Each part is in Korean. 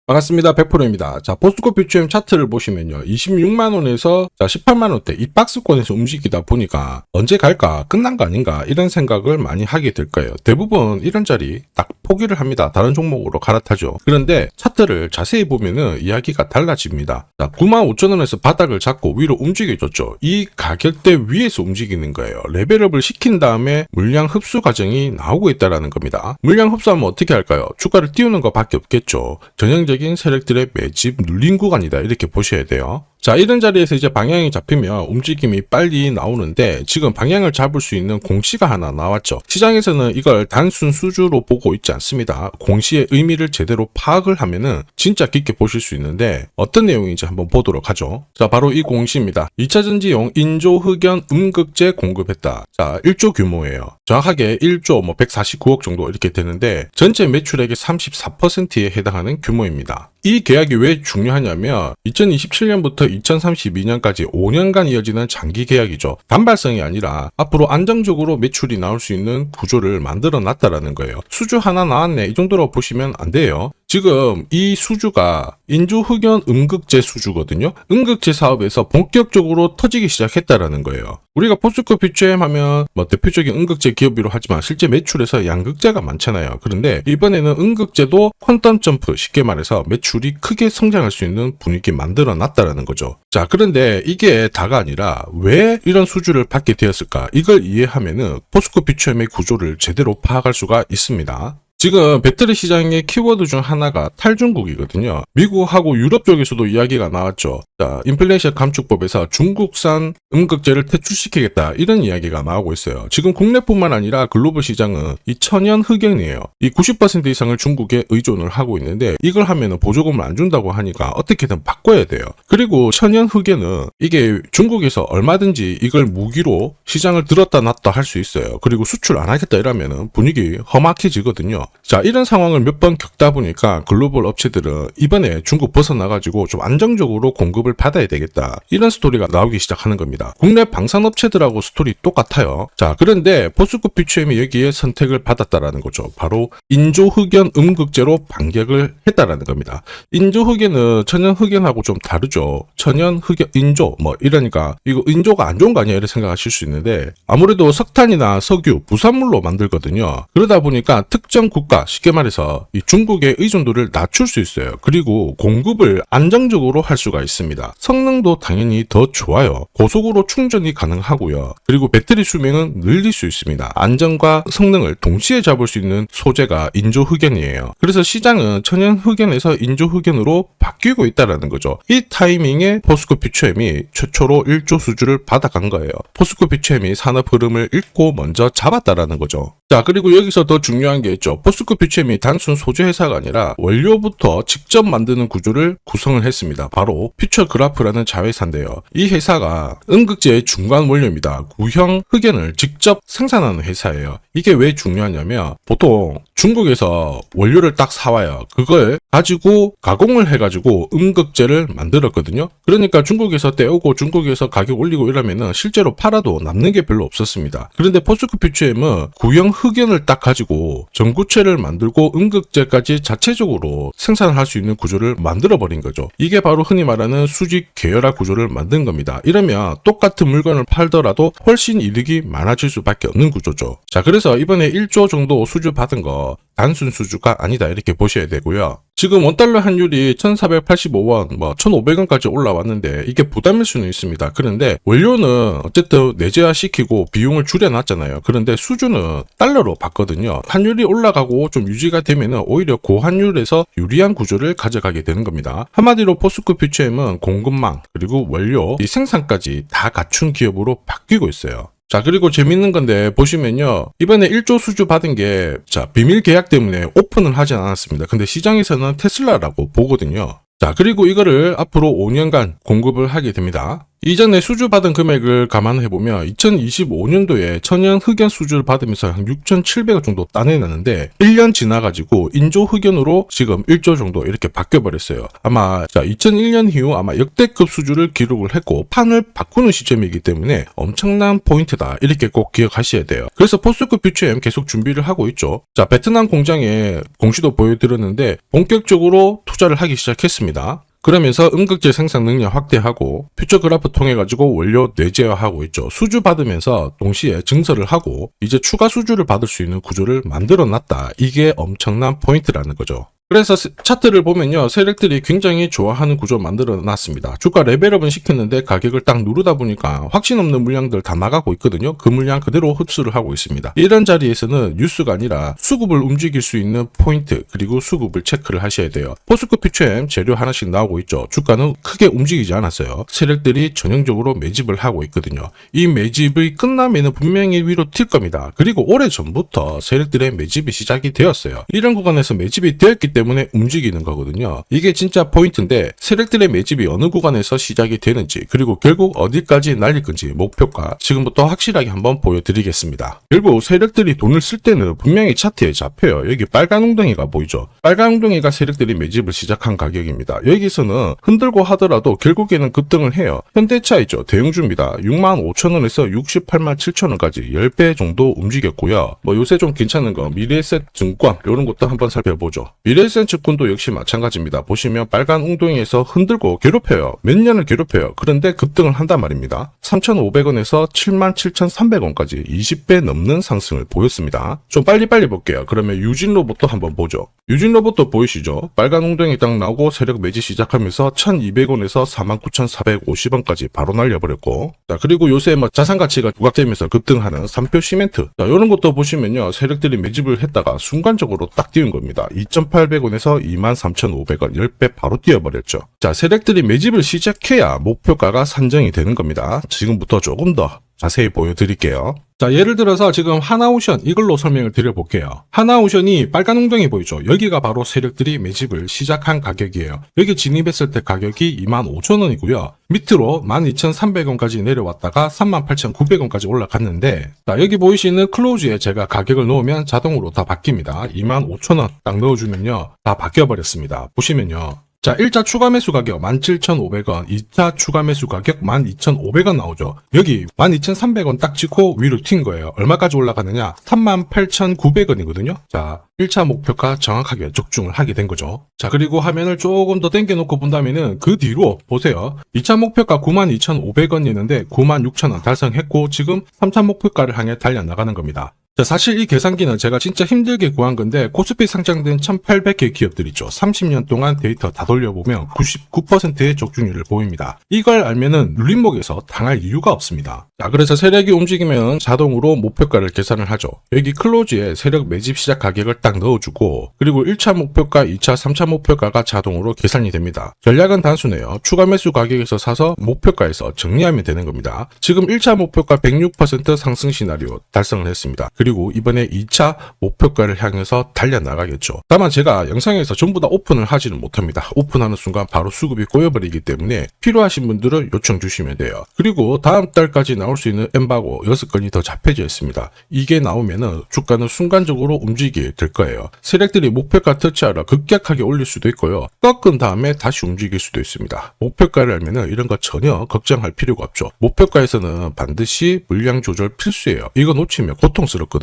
반갑습니다. 100%입니다. 자, 포스코 퓨처엠 차트를 보시면요. 26만원에서 18만원대 이 박스권에서 움직이다 보니까 언제 갈까? 끝난 거 아닌가? 이런 생각을 많이 하게 될 거예요. 대부분 이런 자리 딱 포기를 합니다. 다른 종목으로 갈아타죠. 그런데 차트를 자세히 보면은 이야기가 달라집니다. 자, 95,000원에서 바닥을 잡고 위로 움직여줬죠. 이 가격대 위에서 움직이는 거예요. 레벨업을 시킨 다음에 물량 흡수 과정이 나오고 있다는 겁니다. 물량 흡수하면 어떻게 할까요? 주가를 띄우는 것밖에 없겠죠. 전형적인 세력들의 매집 눌림 구간이다 이렇게 보셔야 돼요. 자, 이런 자리에서 이제 방향이 잡히면 움직임이 빨리 나오는데 지금 방향을 잡을 수 있는 공시가 하나 나왔죠. 시장에서는 이걸 단순 수주로 보고 있지 않습니다. 공시의 의미를 제대로 파악을 하면은 진짜 깊게 보실 수 있는데 어떤 내용인지 한번 보도록 하죠. 자, 바로 이 공시입니다. 2차전지용 인조 흑연 음극재 공급했다. 자, 1조 규모예요. 정확하게 1조 149억 정도 이렇게 되는데 전체 매출액의 34%에 해당하는 규모입니다. 이 계약이 왜 중요하냐면 2027년부터 2032년까지 5년간 이어지는 장기 계약이죠. 단발성이 아니라 앞으로 안정적으로 매출이 나올 수 있는 구조를 만들어 놨다라는 거예요. 수주 하나 나왔네 이 정도로 보시면 안 돼요. 지금 이 수주가 인조흑연 음극재 수주거든요. 음극재 사업에서 본격적으로 터지기 시작했다라는 거예요. 우리가 포스코 퓨처엠 하면 대표적인 음극재 기업이로 하지만 실제 매출에서 양극재가 많잖아요. 그런데 이번에는 음극재도 퀀텀 점프, 쉽게 말해서 매출이 크게 성장할 수 있는 분위기 만들어 놨다라는 거죠. 자, 그런데 이게 다가 아니라 왜 이런 수주를 받게 되었을까? 이걸 이해하면은 포스코 퓨처엠의 구조를 제대로 파악할 수가 있습니다. 지금 배터리 시장의 키워드 중 하나가 탈중국이거든요. 미국하고 유럽 쪽에서도 이야기가 나왔죠. 자, 인플레이션 감축법에서 중국산 음극재를 퇴출시키겠다 이런 이야기가 나오고 있어요. 지금 국내뿐만 아니라 글로벌 시장은 이 천연 흑연이에요. 이 90% 이상을 중국에 의존을 하고 있는데 이걸 하면은 보조금을 안 준다고 하니까 어떻게든 바꿔야 돼요. 그리고 천연 흑연은 이게 중국에서 얼마든지 이걸 무기로 시장을 들었다 놨다 할 수 있어요. 그리고 수출 안 하겠다 이러면은 분위기 험악해지거든요. 자, 이런 상황을 몇 번 겪다 보니까 글로벌 업체들은 이번에 중국 벗어나가지고 좀 안정적으로 공급을 받아야 되겠다. 이런 스토리가 나오기 시작하는 겁니다. 국내 방산업체들하고 스토리 똑같아요. 자, 그런데 포스코 퓨처엠이 여기에 선택을 받았다라는 거죠. 바로 인조흑연 음극재로 반격을 했다라는 겁니다. 인조흑연은 천연흑연하고 좀 다르죠. 천연흑연, 인조 이러니까 이거 인조가 안 좋은 거 아니야 이렇게 생각하실 수 있는데 아무래도 석탄이나 석유, 부산물로 만들거든요. 그러다 보니까 특정 국가, 쉽게 말해서 이 중국의 의존도를 낮출 수 있어요. 그리고 공급을 안정적으로 할 수가 있습니다. 성능도 당연히 더 좋아요. 고속으로 충전이 가능하고요. 그리고 배터리 수명은 늘릴 수 있습니다. 안전과 성능을 동시에 잡을 수 있는 소재가 인조흑연이에요. 그래서 시장은 천연흑연에서 인조흑연으로 바뀌고 있다는 거죠. 이 타이밍에 포스코 퓨처엠이 최초로 1조 수주를 받아간 거예요. 포스코 퓨처엠이 산업 흐름을 읽고 먼저 잡았다라는 거죠. 자, 그리고 여기서 더 중요한 게 있죠. 포스코 퓨처엠이 단순 소재 회사가 아니라 원료부터 직접 만드는 구조를 구성을 했습니다. 바로 퓨처그라프라는 자회사인데요. 이 회사가 음극재의 중간 원료입니다. 구형 흑연을 직접 생산하는 회사예요. 이게 왜 중요하냐면 보통 중국에서 원료를 딱 사와요. 그걸 가지고 가공을 해가지고 음극재를 만들었거든요. 그러니까 중국에서 떼오고 중국에서 가격 올리고 이러면은 실제로 팔아도 남는 게 별로 없었습니다. 그런데 포스코 퓨처엠은 구형 흑연을 딱 가지고 전구체를 만들고 음극재까지 자체적으로 생산을 할 수 있는 구조를 만들어버린 거죠. 이게 바로 흔히 말하는 수직 계열화 구조를 만든 겁니다. 이러면 똑같은 물건을 팔더라도 훨씬 이득이 많아질 수밖에 없는 구조죠. 자, 그래서 이번에 1조 정도 수주 받은 거 단순 수주가 아니다 이렇게 보셔야 되고요. 지금 원달러 환율이 1485원, 1500원까지 올라왔는데 이게 부담일 수는 있습니다. 그런데 원료는 어쨌든 내재화시키고 비용을 줄여놨잖아요. 그런데 수주는 달러로 받거든요. 환율이 올라가고 좀 유지가 되면은 오히려 고환율에서 유리한 구조를 가져가게 되는 겁니다. 한마디로 포스코 퓨처엠은 공급망 그리고 원료, 이 생산까지 다 갖춘 기업으로 바뀌고 있어요. 자, 그리고 재밌는 건데 보시면요. 이번에 1조 수주 받은 게 비밀 계약 때문에 오픈을 하지 않았습니다. 근데 시장에서는 테슬라라고 보거든요. 자, 그리고 이거를 앞으로 5년간 공급을 하게 됩니다. 이전에 수주 받은 금액을 감안해보면 2025년도에 천연 흑연 수주를 받으면서 한 6,700억 정도 따내놨는데 1년 지나가지고 인조 흑연으로 지금 1조 정도 이렇게 바뀌어버렸어요. 아마 2001년 이후 아마 역대급 수주를 기록을 했고 판을 바꾸는 시점이기 때문에 엄청난 포인트다 이렇게 꼭 기억하셔야 돼요. 그래서 포스코 퓨처엠 계속 준비를 하고 있죠. 자, 베트남 공장에 공시도 보여드렸는데 본격적으로 투자를 하기 시작했습니다. 그러면서 음극재 생산 능력 확대하고 퓨처 그래프 통해 가지고 원료 내재화하고 있죠. 수주 받으면서 동시에 증설을 하고 이제 추가 수주를 받을 수 있는 구조를 만들어 놨다. 이게 엄청난 포인트라는 거죠. 그래서 차트를 보면요, 세력들이 굉장히 좋아하는 구조 만들어 놨습니다. 주가 레벨업은 시켰는데 가격을 딱 누르다 보니까 확신 없는 물량들 다 나가고 있거든요. 그 물량 그대로 흡수를 하고 있습니다. 이런 자리에서는 뉴스가 아니라 수급을 움직일 수 있는 포인트 그리고 수급을 체크를 하셔야 돼요. 포스코 퓨처엠 재료 하나씩 나오고 있죠. 주가는 크게 움직이지 않았어요. 세력들이 전형적으로 매집을 하고 있거든요. 이 매집이 끝나면은 분명히 위로 튈 겁니다. 그리고 오래전부터 세력들의 매집이 시작이 되었어요. 이런 구간에서 매집이 되었기 때문에 움직이는 거거든요. 이게 진짜 포인트인데 세력들의 매집이 어느 구간에서 시작이 되는지 그리고 결국 어디까지 날릴 건지 목표가 지금부터 확실하게 한번 보여드리겠습니다. 결국 세력들이 돈을 쓸 때는 분명히 차트에 잡혀요. 여기 빨간 웅덩이가 보이죠? 빨간 웅덩이가 세력들이 매집을 시작한 가격입니다. 여기서는 흔들고 하더라도 결국에는 급등을 해요. 현대차 있죠? 대형주입니다. 65,000원에서 687,000원까지 10배 정도 움직였고요. 요새 좀 괜찮은 거 미래에셋 증권 이런 것도 한번 살펴보죠. 미래에셋 증권도 역시 마찬가지입니다. 보시면 빨간 웅덩이에서 흔들고 괴롭혀요. 몇 년을 괴롭혀요. 그런데 급등을 한단 말입니다. 3,500원에서 77,300원까지 20배 넘는 상승을 보였습니다. 좀 빨리빨리 볼게요. 그러면 유진로봇도 한번 보죠. 유진로봇도 보이시죠? 빨간 웅덩이 딱 나오고 세력 매집 시작하면서 1,200원에서 49,450원까지 바로 날려버렸고, 자, 그리고 요새 자산 가치가 부각되면서 급등하는 삼표 시멘트. 자, 이런 것도 보시면요, 세력들이 매집을 했다가 순간적으로 딱 띄운 겁니다. 2,800원에서 23,500원 10배 바로 뛰어버렸죠. 자, 세력들이 매집을 시작해야 목표가가 산정이 되는 겁니다. 지금부터 조금 더 자세히 보여드릴게요. 자, 예를 들어서 지금 하나오션 이걸로 설명을 드려볼게요. 하나오션이 빨간 웅덩이 보이죠? 여기가 바로 세력들이 매집을 시작한 가격이에요. 여기 진입했을 때 가격이 25,000원이고요. 밑으로 12,300원까지 내려왔다가 38,900원까지 올라갔는데, 자, 여기 보이시는 클로즈에 제가 가격을 넣으면 자동으로 다 바뀝니다. 25,000원 딱 넣어주면요, 다 바뀌어버렸습니다. 보시면요. 자, 1차 추가 매수 가격 17,500원, 2차 추가 매수 가격 12,500원 나오죠. 여기 12,300원 딱 찍고 위로 튄 거예요. 얼마까지 올라가느냐? 38,900원이거든요. 자, 1차 목표가 정확하게 적중을 하게 된 거죠. 자, 그리고 화면을 조금 더 당겨놓고 본다면은 그 뒤로 보세요. 2차 목표가 92,500원이었는데 96,000원 달성했고 지금 3차 목표가를 향해 달려나가는 겁니다. 자, 사실 이 계산기는 제가 진짜 힘들게 구한 건데 코스피 상장된 1800개 기업들 있죠. 30년 동안 데이터 다 돌려보면 99%의 적중률을 보입니다. 이걸 알면은 눌림목에서 당할 이유가 없습니다. 자, 그래서 세력이 움직이면 자동으로 목표가를 계산을 하죠. 여기 클로즈에 세력 매집 시작 가격을 딱 넣어주고 그리고 1차 목표가, 2차, 3차 목표가가 자동으로 계산이 됩니다. 전략은 단순해요. 추가 매수 가격에서 사서 목표가에서 정리하면 되는 겁니다. 지금 1차 목표가 106% 상승 시나리오 달성을 했습니다. 그리고 이번에 2차 목표가를 향해서 달려나가겠죠. 다만 제가 영상에서 전부 다 오픈을 하지는 못합니다. 오픈하는 순간 바로 수급이 꼬여버리기 때문에 필요하신 분들은 요청 주시면 돼요. 그리고 다음 달까지 나올 수 있는 엠바고 6건이 더 잡혀져 있습니다. 이게 나오면은 주가는 순간적으로 움직이게 될 거예요. 세력들이 목표가 터치하러 급격하게 올릴 수도 있고요. 꺾은 다음에 다시 움직일 수도 있습니다. 목표가를 알면은 이런 거 전혀 걱정할 필요가 없죠. 목표가에서는 반드시 물량 조절 필수예요. 이거 놓치면 고통스럽거든요.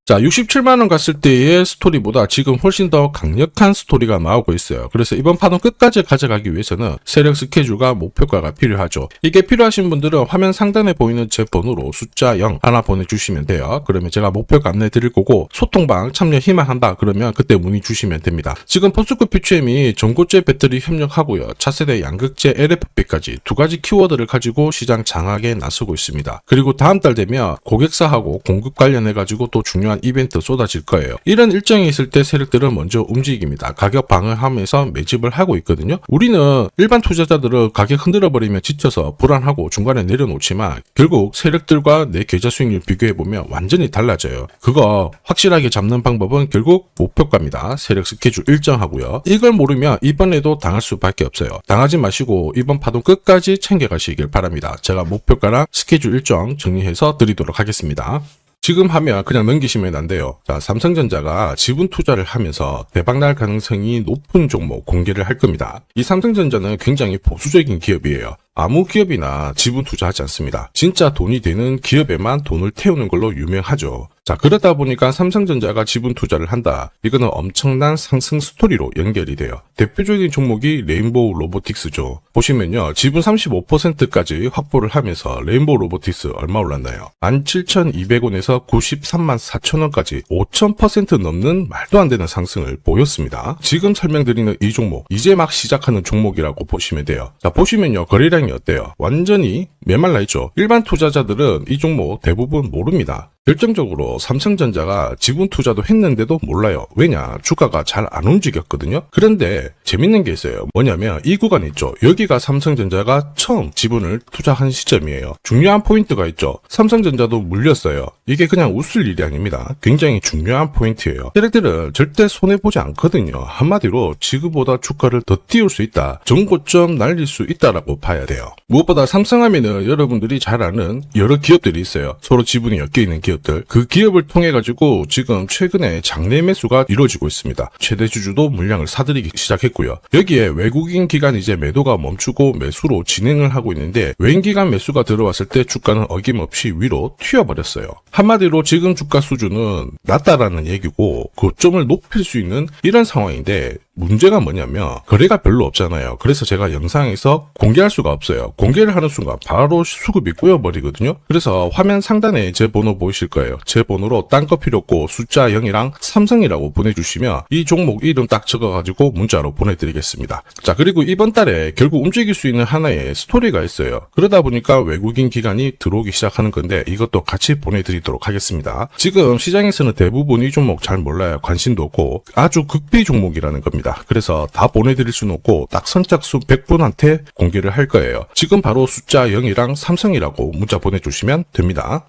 자, 67만원 갔을 때의 스토리보다 지금 훨씬 더 강력한 스토리가 나오고 있어요. 그래서 이번 파동 끝까지 가져가기 위해서는 세력 스케줄과 목표가가 필요하죠. 이게 필요하신 분들은 화면 상단에 보이는 제 번호로 숫자 0 하나 보내주시면 돼요. 그러면 제가 목표가 안내 드릴 거고 소통방 참여 희망한다 그러면 그때 문의 주시면 됩니다. 지금 포스코 퓨처엠이 전고체 배터리 협력하고요. 차세대 양극재 LFP까지 두 가지 키워드를 가지고 시장 장악에 나서고 있습니다. 그리고 다음 달 되면 고객사하고 공급 관련해가지고 또 중요한 동안 이벤트 쏟아질 거예요. 이런 일정이 있을 때 세력들은 먼저 움직입니다. 가격 방어하면서 매집을 하고 있거든요. 우리는 일반 투자자들은 가격 흔들어버리면 지쳐서 불안하고 중간에 내려놓지만 결국 세력들과 내 계좌 수익률 비교해보면 완전히 달라져요. 그거 확실하게 잡는 방법은 결국 목표가입니다. 세력 스케줄 일정하고요. 이걸 모르면 이번에도 당할 수밖에 없어요. 당하지 마시고 이번 파동 끝까지 챙겨가시길 바랍니다. 제가 목표가랑 스케줄 일정 정리해서 드리도록 하겠습니다. 지금 하면 그냥 넘기시면 안 돼요. 자, 삼성전자가 지분 투자를 하면서 대박날 가능성이 높은 종목 공개를 할 겁니다. 이 삼성전자는 굉장히 보수적인 기업이에요. 아무 기업이나 지분 투자하지 않습니다. 진짜 돈이 되는 기업에만 돈을 태우는 걸로 유명하죠. 자, 그러다 보니까 삼성전자가 지분 투자를 한다. 이거는 엄청난 상승 스토리로 연결이 돼요. 대표적인 종목이 레인보우 로보틱스죠. 보시면요. 지분 35%까지 확보를 하면서 레인보우 로보틱스 얼마 올랐나요? 17,200원에서 93만 4천원까지 5,000% 넘는 말도 안 되는 상승을 보였습니다. 지금 설명드리는 이 종목, 이제 막 시작하는 종목이라고 보시면 돼요. 자, 보시면요. 거래량이 어때요? 완전히 메말라 있죠. 일반 투자자들은 이 종목 대부분 모릅니다. 결정적으로 삼성전자가 지분 투자도 했는데도 몰라요. 왜냐? 주가가 잘 안 움직였거든요. 그런데 재밌는 게 있어요. 뭐냐면 이 구간 있죠. 여기가 삼성전자가 처음 지분을 투자한 시점이에요. 중요한 포인트가 있죠. 삼성전자도 물렸어요. 이게 그냥 웃을 일이 아닙니다. 굉장히 중요한 포인트예요. 세력들은 절대 손해보지 않거든요. 한마디로 지금보다 주가를 더 띄울 수 있다. 전고점 날릴 수 있다라고 봐야 돼요. 무엇보다 삼성하면은 여러분들이 잘 아는 여러 기업들이 있어요. 서로 지분이 엮여있는 기업들. 그 기업을 통해 가지고 지금 최근에 장내 매수가 이루어지고 있습니다. 최대 주주도 물량을 사들이기 시작했고요. 여기에 외국인 기관 이제 매도가 멈추고 매수로 진행을 하고 있는데 외인 기관 매수가 들어왔을 때 주가는 어김없이 위로 튀어버렸어요. 한마디로 지금 주가 수준은 낮다라는 얘기고 고점을 높일 수 있는 이런 상황인데 문제가 뭐냐면 거래가 별로 없잖아요. 그래서 제가 영상에서 공개할 수가 없어요. 공개를 하는 순간 바로 수급이 꼬여버리거든요. 그래서 화면 상단에 제 번호 보이실 거예요. 제 번호로 딴 거 필요 없고 숫자 0이랑 삼성이라고 보내주시면 이 종목 이름 딱 적어가지고 문자로 보내드리겠습니다. 자, 그리고 이번 달에 결국 움직일 수 있는 하나의 스토리가 있어요. 그러다 보니까 외국인 기관이 들어오기 시작하는 건데 이것도 같이 보내드리도록 하겠습니다. 지금 시장에서는 대부분 이 종목 잘 몰라요. 관심도 없고 아주 극비 종목이라는 겁니다. 그래서 다 보내드릴 수는 없고 딱 선착순 100분한테 공개를 할 거예요. 지금 바로 숫자 0이랑 삼성이라고 문자 보내주시면 됩니다.